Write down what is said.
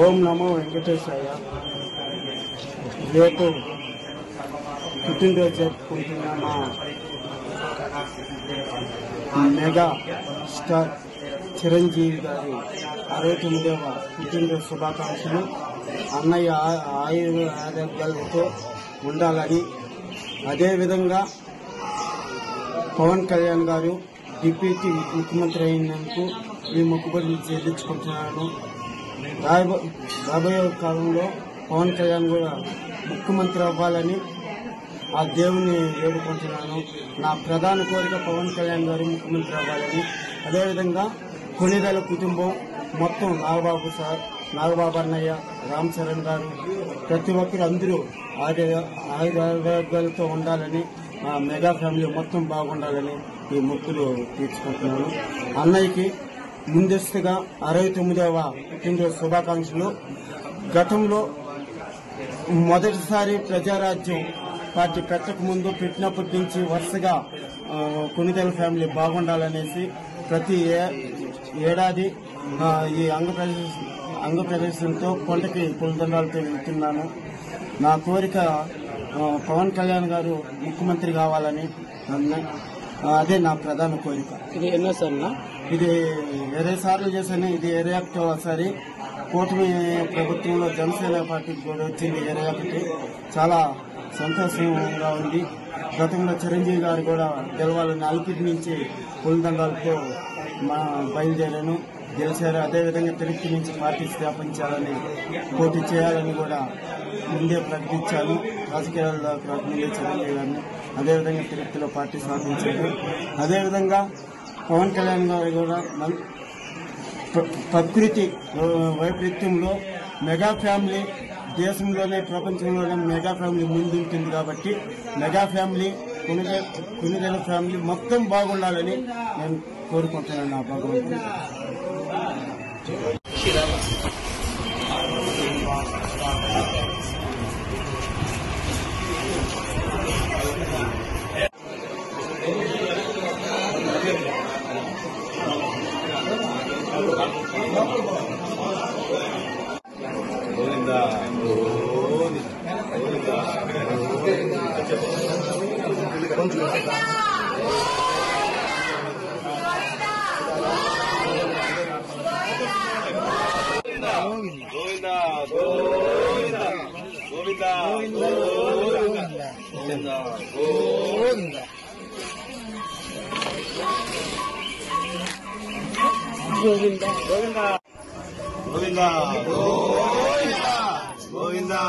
ఓం నమో వెంకటేశాయ. రేపు పుట్టినరోజు జరుపుకుంటున్న మా మెగా స్టార్ చిరంజీవి గారి 69వ పుట్టినరోజు శుభాకాంక్షలు. అన్నయ్య ఆరోగ్యాలతో ఉండాలని, అదేవిధంగా పవన్ కళ్యాణ్ గారు డిప్యూటీ ముఖ్యమంత్రి అయినందుకు ఈ మొక్కుబడిని చెల్లించుకుంటున్నాను. రాబోయే కాలంలో పవన్ కళ్యాణ్ కూడా ముఖ్యమంత్రి అవ్వాలని ఆ దేవుని వేడుకుంటున్నాను. నా ప్రధాన కోరిక పవన్ కళ్యాణ్ గారు ముఖ్యమంత్రి అవ్వాలని. అదేవిధంగా కొనిదెల కుటుంబం మొత్తం నాగబాబు అన్నయ్య, రామ్ చరణ్ గారు, ప్రతి ఒక్కరు అందరూ ఆరోగ్యాలతో ఉండాలని, మా మెగా ఫ్యామిలీ మొత్తం బాగుండాలని ఈ మొక్కులు తీర్చుకుంటున్నాను. అన్నయ్యకి ముందస్తుగా 69వ పుట్టినరోజు శుభాకాంక్షలు. గతంలో మొదటిసారి ప్రజారాజ్యం పార్టీ పెట్టినప్పటి నుంచి వరుసగా కొనిదెల ఫ్యామిలీ బాగుండాలనేసి ప్రతి ఏడాది ఈ అంగప్రదర్శనతో కొండకి పులిదండాలతో వెళ్తున్నాను. నా కోరిక పవన్ కళ్యాణ్ గారు ముఖ్యమంత్రి కావాలని, అదే నా ప్రధాన కోరిక. ఇది ఎన్నోసార్లు? ఇది 20 సార్లు చేశాను. ఇది 21వ కూటమి ప్రభుత్వంలో జనసేన పార్టీకి కూడా వచ్చింది 21. చాలా సంతోషంగా ఉంది. గతంలో చిరంజీవి గారు కూడా గెలవాలని అల్పిటి నుంచి పులిదండాలతో బయలుదేరాను, గెలిచారు. అదేవిధంగా తిరుపతి నుంచి పార్టీ స్థాపించాలని, పోటీ చేయాలని కూడా ముందే ప్రకటించాను. రాజకీయాల ముందే చిరంజీవి గారిని. అదేవిధంగా తిరుపతిలో పార్టీ స్థాపించారు. అదేవిధంగా పవన్ కళ్యాణ్ గారు కూడా ప్రకృతి వైపరీత్యంలో మెగా ఫ్యామిలీ దేశంలోనే ప్రపంచంలోనే మెగా ఫ్యామిలీ ముందుంటుంది కాబట్టి మెగా ఫ్యామిలీ కొనిదెల ఫ్యామిలీ మొత్తం బాగుండాలని నేను కోరుకుంటున్నాను. నా భగవంతుడు గోవిందా గోవిందా గోవిందా గోవిందా గోవిందా